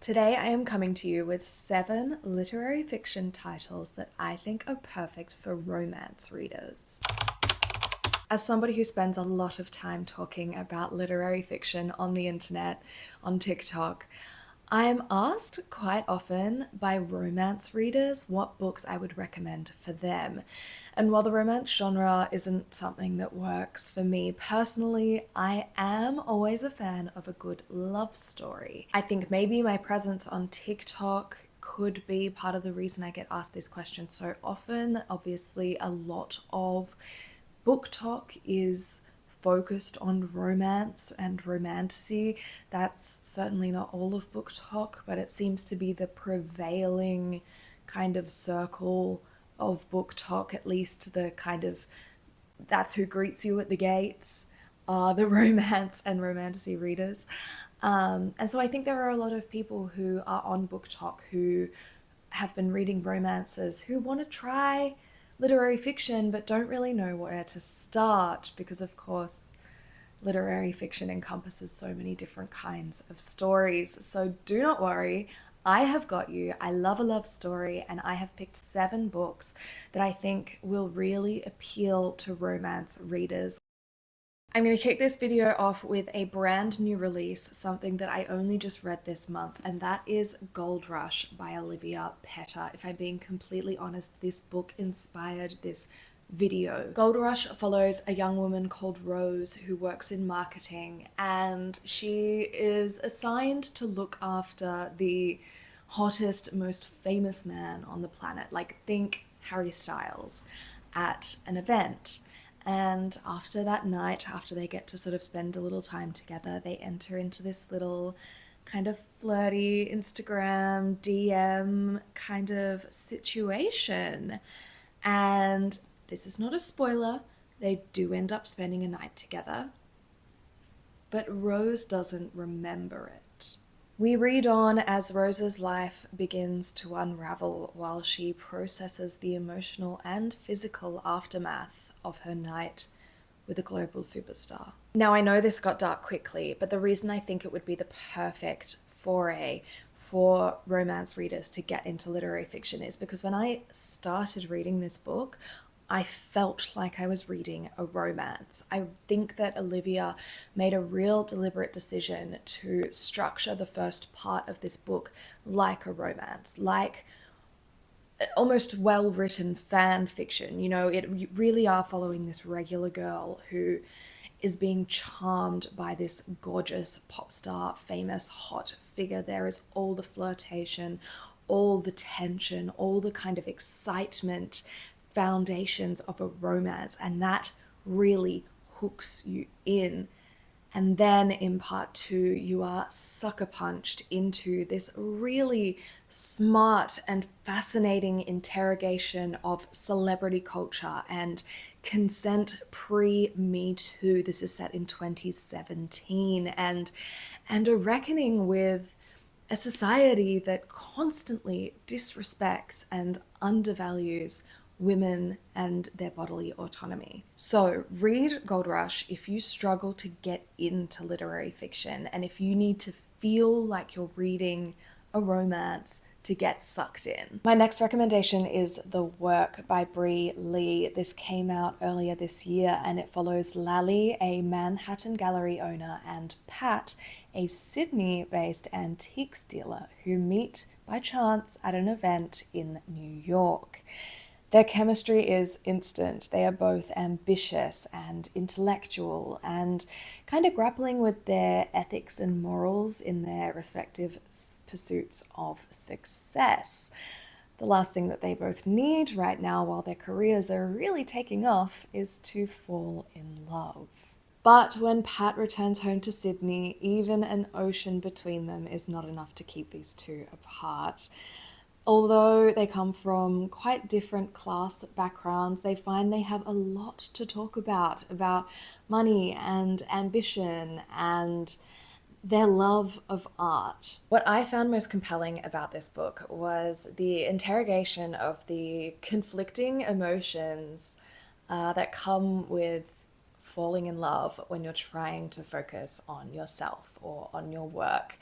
Today I am coming to you with 7 literary fiction titles that I think are perfect for romance readers. As somebody who spends a lot of time talking about literary fiction on the internet, on TikTok, I am asked quite often by romance readers what books I would recommend for them. And while the romance genre isn't something that works for me personally, I am always a fan of a good love story. I think maybe my presence on TikTok could be part of the reason I get asked this question so often. Obviously, a lot of book talk is focused on romance and romantasy. That's certainly not all of book talk, but it seems to be the prevailing kind of circle of book talk, at least the kind of that's who greets you at the gates are the romance and romantasy readers. And so I think there are a lot of people who are on book talk who have been reading romances who want to try literary fiction but don't really know where to start because, of course, literary fiction encompasses so many different kinds of stories. So do not worry, I have got you. I love a love story, and I have picked 7 books that I think will really appeal to romance readers. I'm going to kick this video off with a brand new release, something that I only just read this month, and that is Gold Rush by Olivia Petter. If I'm being completely honest, this book inspired this video. Gold Rush follows a young woman called Rose who works in marketing, and she is assigned to look after the hottest, most famous man on the planet, like think Harry Styles, at an event. And after that night, after they get to sort of spend a little time together, they enter into this little kind of flirty Instagram DM kind of situation. And this is not a spoiler, they do end up spending a night together, but Rose doesn't remember it. We read on as Rose's life begins to unravel while she processes the emotional and physical aftermath of her night with a global superstar. Now, I know this got dark quickly, but the reason I think it would be the perfect foray for romance readers to get into literary fiction is because when I started reading this book, I felt like I was reading a romance. I think that Olivia made a real deliberate decision to structure the first part of this book like a romance, like almost well-written fan fiction. You know, you really are following this regular girl who is being charmed by this gorgeous pop star, famous, hot figure. There is all the flirtation, all the tension, all the kind of excitement, foundations of a romance, and that really hooks you in. And then in part 2, you are sucker punched into this really smart and fascinating interrogation of celebrity culture and consent pre-Me Too. This is set in 2017, and a reckoning with a society that constantly disrespects and undervalues women and their bodily autonomy. So read Gold Rush if you struggle to get into literary fiction and if you need to feel like you're reading a romance to get sucked in. My next recommendation is The Work by Bree Lee. This came out earlier this year and it follows Lally, a Manhattan gallery owner, and Pat, a Sydney-based antiques dealer who meet by chance at an event in New York. Their chemistry is instant. They are both ambitious and intellectual and kind of grappling with their ethics and morals in their respective pursuits of success. The last thing that they both need right now while their careers are really taking off is to fall in love. But when Pat returns home to Sydney, even an ocean between them is not enough to keep these two apart. Although they come from quite different class backgrounds, they find they have a lot to talk about money and ambition and their love of art. What I found most compelling about this book was the interrogation of the conflicting emotions that come with falling in love when you're trying to focus on yourself or on your work,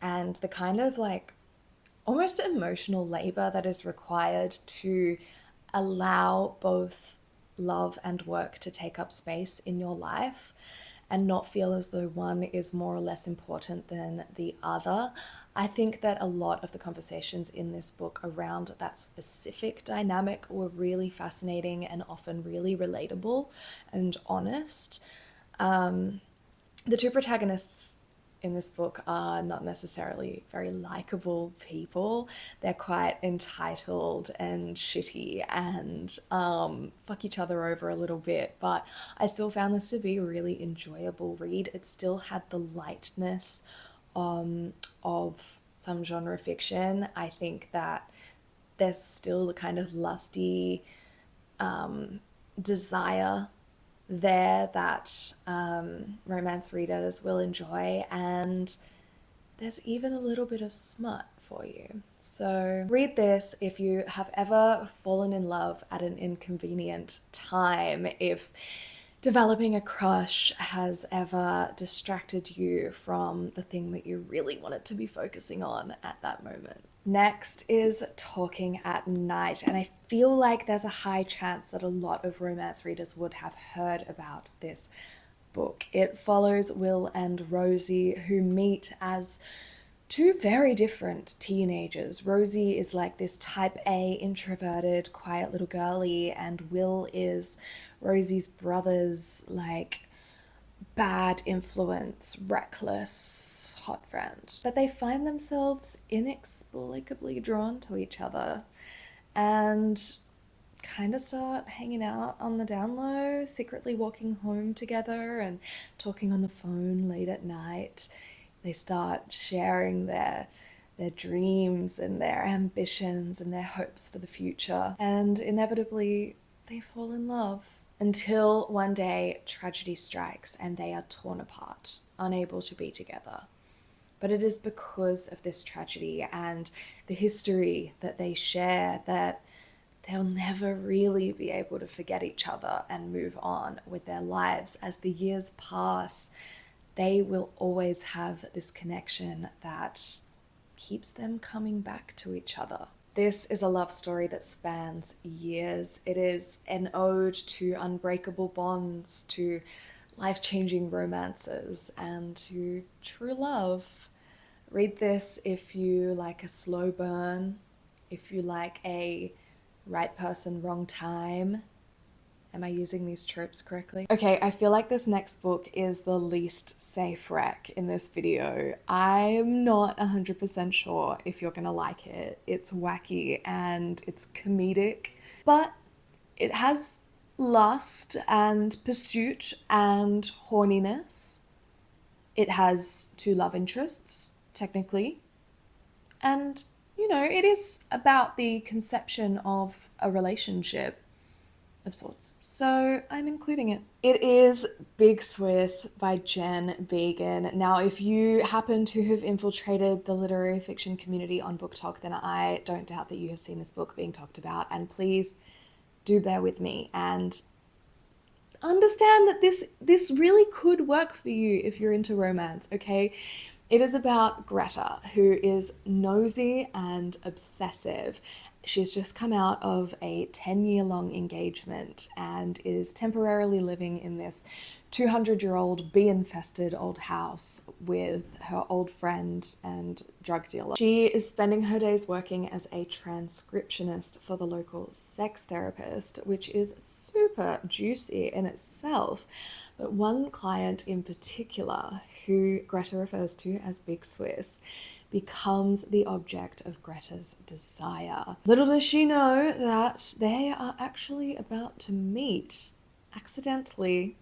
and the kind of like almost emotional labor that is required to allow both love and work to take up space in your life and not feel as though one is more or less important than the other. I think that a lot of the conversations in this book around that specific dynamic were really fascinating and often really relatable and honest. The two protagonists in this book are not necessarily very likable people. They're quite entitled and shitty and fuck each other over a little bit, but I still found this to be a really enjoyable read. It still had the lightness of some genre fiction. I think that there's still the kind of lusty desire there that romance readers will enjoy, and there's even a little bit of smut for you. So read this if you have ever fallen in love at an inconvenient time, if developing a crush has ever distracted you from the thing that you really wanted to be focusing on at that moment. Next is Talking at Night, and I feel like there's a high chance that a lot of romance readers would have heard about this book. It follows Will and Rosie, who meet as two very different teenagers. Rosie is like this type A, introverted, quiet little girly, and Will is Rosie's brother's like bad influence, reckless, hot friend. But they find themselves inexplicably drawn to each other and kind of start hanging out on the down low, secretly walking home together and talking on the phone late at night. They start sharing their dreams and their ambitions and their hopes for the future. And inevitably, they fall in love. Until one day, tragedy strikes and they are torn apart, unable to be together. But it is because of this tragedy and the history that they share that they'll never really be able to forget each other and move on with their lives. As the years pass, they will always have this connection that keeps them coming back to each other. This is a love story that spans years. It is an ode to unbreakable bonds, to life-changing romances, and to true love. Read this if you like a slow burn, if you like a right person, wrong time. Am I using these tropes correctly? Okay, I feel like this next book is the least safe rec in this video. I'm not 100% sure if you're gonna like it. It's wacky and it's comedic, but it has lust and pursuit and horniness. It has two love interests, technically, and you know, it is about the conception of a relationship of sorts, so I'm including it. It is Big Swiss by Jen Began. Now, if you happen to have infiltrated the literary fiction community on Book Talk, then I don't doubt that you have seen this book being talked about, and please do bear with me and understand that this really could work for you if you're into romance, okay? It is about Greta, who is nosy and obsessive. She's just come out of a 10-year-long engagement and is temporarily living in this 200-year-old bee-infested old house with her old friend and drug dealer. She is spending her days working as a transcriptionist for the local sex therapist, which is super juicy in itself. But one client in particular, who Greta refers to as Big Swiss, becomes the object of Greta's desire. Little does she know that they are actually about to meet accidentally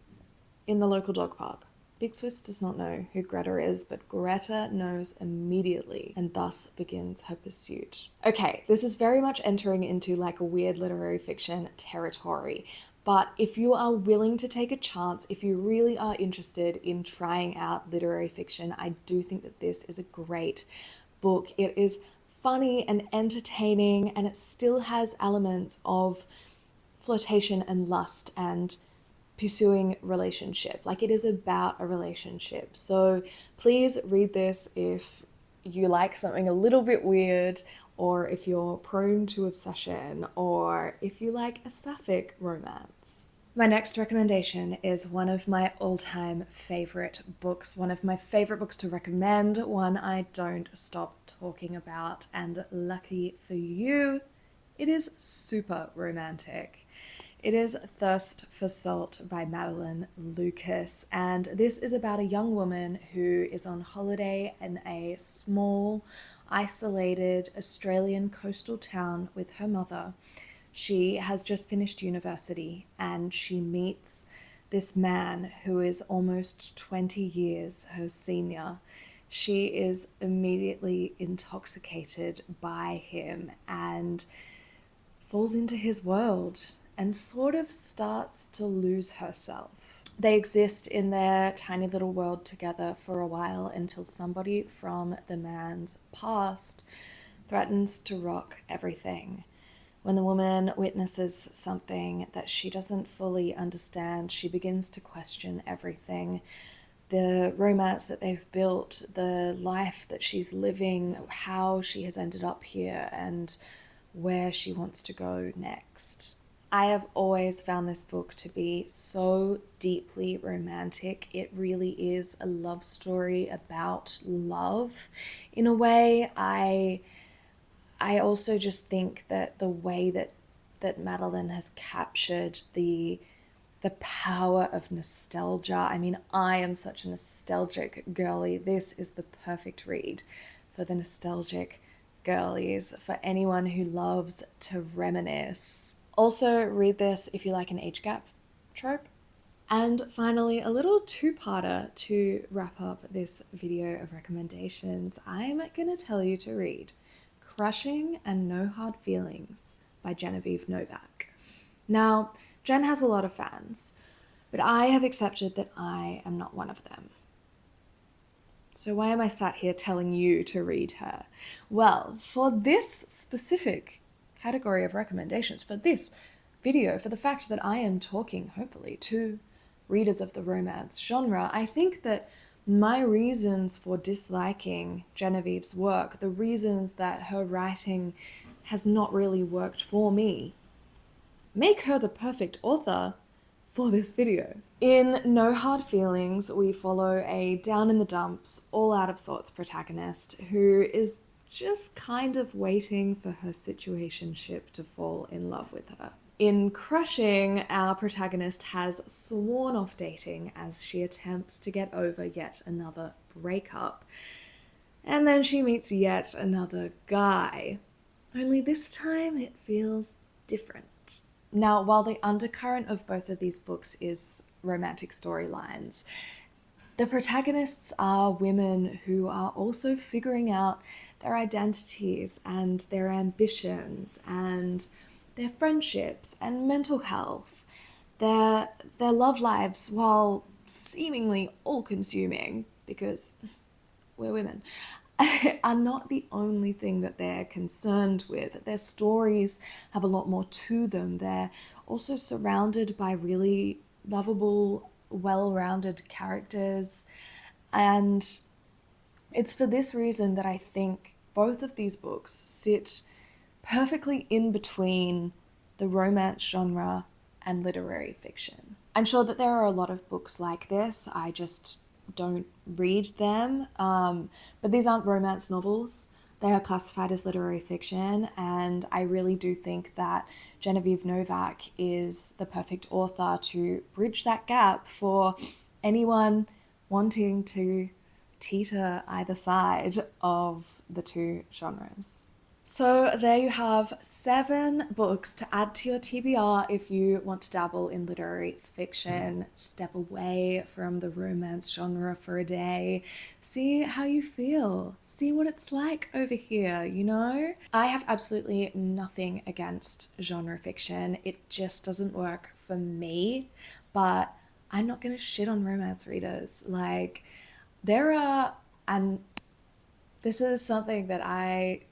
in the local dog park. Big Swiss does not know who Greta is, but Greta knows immediately and thus begins her pursuit. Okay, this is very much entering into like a weird literary fiction territory, but if you are willing to take a chance, if you really are interested in trying out literary fiction, I do think that this is a great book. It is funny and entertaining, and it still has elements of flirtation and lust and pursuing relationship. Like, it is about a relationship. So please read this if you like something a little bit weird, or if you're prone to obsession, or if you like a sapphic romance. My next recommendation is one of my all-time favorite books, one of my favorite books to recommend, one I don't stop talking about, and lucky for you, it is super romantic. It is Thirst for Salt by Madeline Lucas, and this is about a young woman who is on holiday in a small, isolated Australian coastal town with her mother. She has just finished university and she meets this man who is almost 20 years her senior. She is immediately intoxicated by him and falls into his world and sort of starts to lose herself. They exist in their tiny little world together for a while until somebody from the man's past threatens to rock everything. When the woman witnesses something that she doesn't fully understand, she begins to question everything. The romance that they've built, the life that she's living, how she has ended up here, and where she wants to go next. I have always found this book to be so deeply romantic. It really is a love story about love. In a way, I also just think that the way that Madeline has captured the power of nostalgia. I mean, I am such a nostalgic girly. This is the perfect read for the nostalgic girlies, for anyone who loves to reminisce. Also, read this if you like an age gap trope. And finally, a little two-parter to wrap up this video of recommendations. I'm gonna tell you to read Crushing and No Hard Feelings by Genevieve Novak. Now, Jen has a lot of fans, but I have accepted that I am not one of them. So why am I sat here telling you to read her? Well, for this specific category of recommendations, for this video, for the fact that I am talking, hopefully, to readers of the romance genre, I think that my reasons for disliking Genevieve's work, the reasons that her writing has not really worked for me, make her the perfect author for this video. In No Hard Feelings, we follow a down-in-the-dumps, all-out-of-sorts protagonist who is just kind of waiting for her situationship to fall in love with her. In Crushing, our protagonist has sworn off dating as she attempts to get over yet another breakup. And then she meets yet another guy. Only this time it feels different. Now, while the undercurrent of both of these books is romantic storylines, the protagonists are women who are also figuring out their identities and their ambitions and their friendships and mental health, their love lives, while seemingly all-consuming, because we're women, are not the only thing that they're concerned with. Their stories have a lot more to them. They're also surrounded by really lovable, well-rounded characters. And it's for this reason that I think both of these books sit perfectly in between the romance genre and literary fiction. I'm sure that there are a lot of books like this. I just don't read them, but these aren't romance novels. They are classified as literary fiction, and I really do think that Genevieve Novak is the perfect author to bridge that gap for anyone wanting to teeter either side of the two genres. So there you have 7 books to add to your TBR if you want to dabble in literary fiction, step away from the romance genre for a day, see how you feel, see what it's like over here, you know? I have absolutely nothing against genre fiction. It just doesn't work for me, but I'm not gonna shit on romance readers. Like, there are, and this is something that I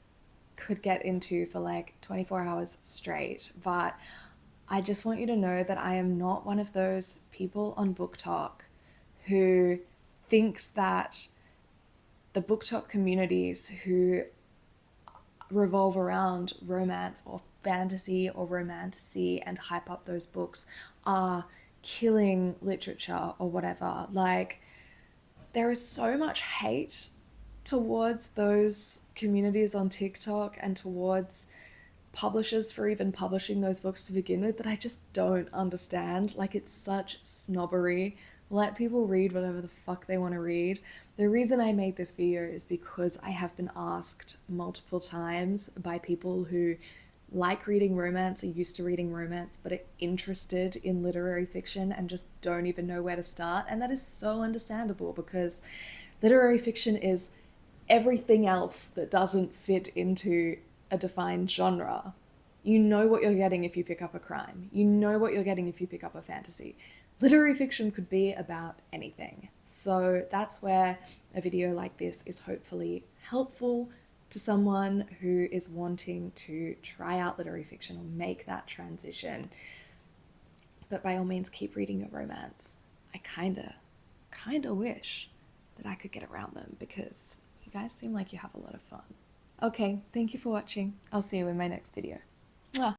could get into for like 24 hours straight, but I just want you to know that I am not one of those people on Book Talk who thinks that the Book Talk communities who revolve around romance or fantasy or romantasy and hype up those books are killing literature or whatever. Like, there is so much hate towards those communities on TikTok and towards publishers for even publishing those books to begin with that I just don't understand. Like, it's such snobbery. Let people read whatever the fuck they want to read. The reason I made this video is because I have been asked multiple times by people who like reading romance, are used to reading romance, but are interested in literary fiction and just don't even know where to start. And that is so understandable because literary fiction is everything else that doesn't fit into a defined genre. You know what you're getting if you pick up a crime. You know what you're getting if you pick up a fantasy. Literary fiction could be about anything. So that's where a video like this is hopefully helpful to someone who is wanting to try out literary fiction or make that transition. But by all means, keep reading your romance. I kinda wish that I could get around them because you guys seem like you have a lot of fun. Okay, thank you for watching. I'll see you in my next video. Mwah.